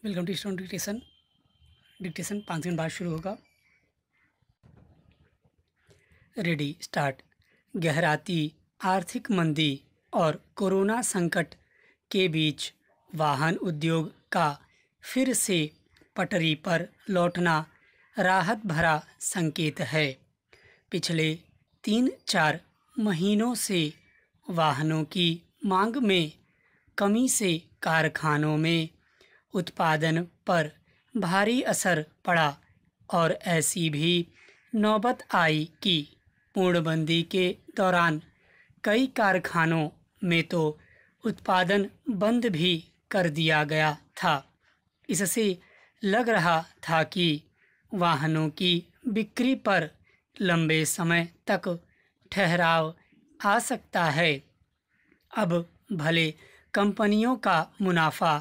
Welcome to student dictation. Dictation 5 second बाद शुरू होगा। Ready start. गहराती आर्थिक मंदी और कोरोना संकट के बीच वाहन उद्योग का फिर से पटरी पर लौटना राहत भरा संकेत है। पिछले 3-4 महीनों से वाहनों की मांग में कमी से कारखानों में उत्पादन पर भारी असर पड़ा और ऐसी भी नौबत आई कि पूर्णबंदी के दौरान कई कारखानों में तो उत्पादन बंद भी कर दिया गया था। इससे लग रहा था कि वाहनों की बिक्री पर लंबे समय तक ठहराव आ सकता है। अब भले कंपनियों का मुनाफा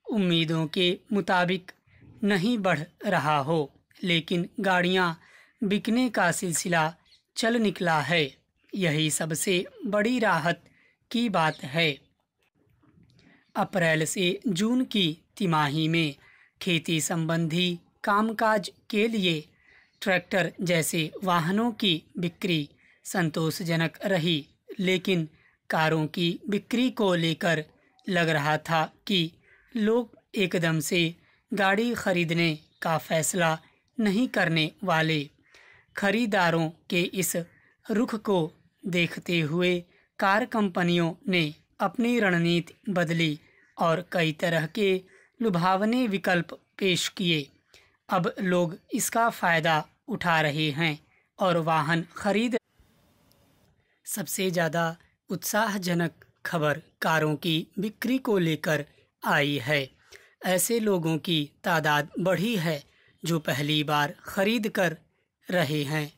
उम्मीदों के मुताबिक नहीं बढ़ रहा हो, लेकिन गाड़ियां बिकने का सिलसिला चल निकला है। यही सबसे बड़ी राहत की बात है। अप्रैल से जून की तिमाही में खेती संबंधी कामकाज के लिए ट्रैक्टर जैसे वाहनों की बिक्री संतोषजनक रही, लेकिन कारों की बिक्री को लेकर लग रहा था कि लोग एकदम से गाड़ी खरीदने का फैसला नहीं करने वाले। खरीदारों के इस रुख को देखते हुए कार कंपनियों ने अपनी रणनीति बदली और कई तरह के लुभावने विकल्प पेश किए। अब लोग इसका फ़ायदा उठा रहे हैं और वाहन खरीद। सबसे ज़्यादा उत्साहजनक खबर कारों की बिक्री को लेकर आई है। ऐसे लोगों की तादाद बढ़ी है जो पहली बार खरीद कर रहे हैं।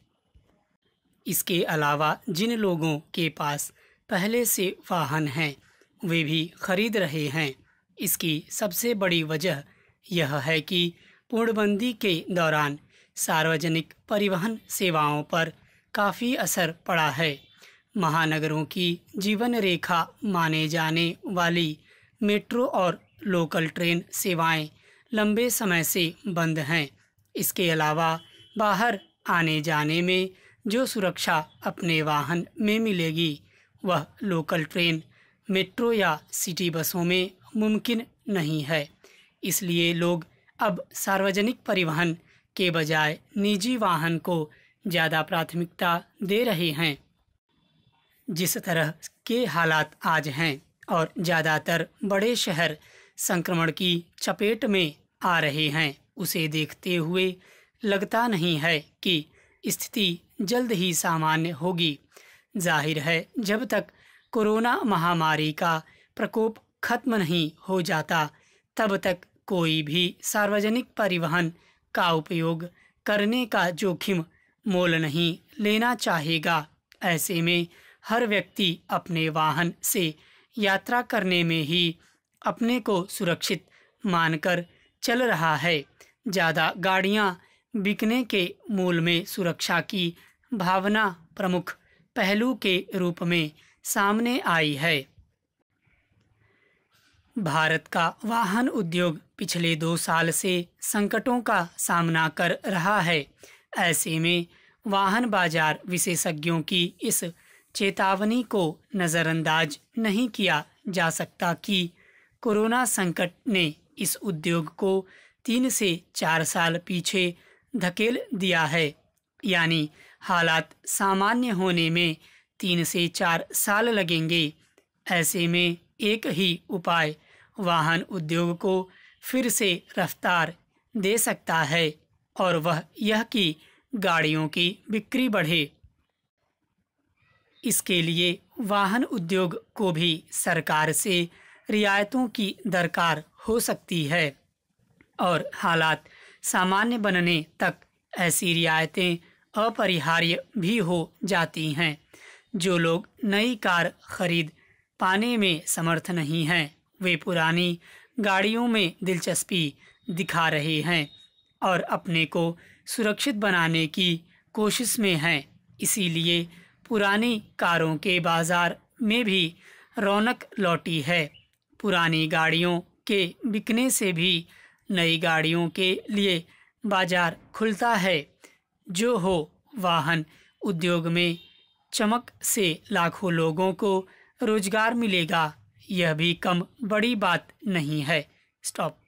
इसके अलावा जिन लोगों के पास पहले से वाहन हैं वे भी खरीद रहे हैं। इसकी सबसे बड़ी वजह यह है कि पूर्णबंदी के दौरान सार्वजनिक परिवहन सेवाओं पर काफ़ी असर पड़ा है। महानगरों की जीवन रेखा माने जाने वाली मेट्रो और लोकल ट्रेन सेवाएं लंबे समय से बंद हैं। इसके अलावा बाहर आने जाने में जो सुरक्षा अपने वाहन में मिलेगी वह लोकल ट्रेन, मेट्रो या सिटी बसों में मुमकिन नहीं है। इसलिए लोग अब सार्वजनिक परिवहन के बजाय निजी वाहन को ज़्यादा प्राथमिकता दे रहे हैं। जिस तरह के हालात आज हैं और ज़्यादातर बड़े शहर संक्रमण की चपेट में आ रहे हैं, उसे देखते हुए लगता नहीं है कि स्थिति जल्द ही सामान्य होगी। जाहिर है जब तक कोरोना महामारी का प्रकोप खत्म नहीं हो जाता तब तक कोई भी सार्वजनिक परिवहन का उपयोग करने का जोखिम मोल नहीं लेना चाहेगा। ऐसे में हर व्यक्ति अपने वाहन से यात्रा करने में ही अपने को सुरक्षित मानकर चल रहा है। ज़्यादा गाड़ियां बिकने के मूल में सुरक्षा की भावना प्रमुख पहलू के रूप में सामने आई है। भारत का वाहन उद्योग पिछले 2 साल से संकटों का सामना कर रहा है। ऐसे में वाहन बाजार विशेषज्ञों की इस चेतावनी को नज़रअंदाज नहीं किया जा सकता कि कोरोना संकट ने इस उद्योग को 3 से 4 साल पीछे धकेल दिया है। यानी हालात सामान्य होने में 3 से 4 साल लगेंगे। ऐसे में एक ही उपाय वाहन उद्योग को फिर से रफ्तार दे सकता है और वह यह कि गाड़ियों की बिक्री बढ़े। इसके लिए वाहन उद्योग को भी सरकार से रियायतों की दरकार हो सकती है और हालात सामान्य बनने तक ऐसी रियायतें अपरिहार्य भी हो जाती हैं। जो लोग नई कार खरीद पाने में समर्थ नहीं हैं वे पुरानी गाड़ियों में दिलचस्पी दिखा रहे हैं और अपने को सुरक्षित बनाने की कोशिश में हैं। इसीलिए पुरानी कारों के बाज़ार में भी रौनक लौटी है। पुरानी गाड़ियों के बिकने से भी नई गाड़ियों के लिए बाजार खुलता है। जो हो, वाहन उद्योग में चमक से लाखों लोगों को रोजगार मिलेगा। यह भी कम बड़ी बात नहीं है। स्टॉप।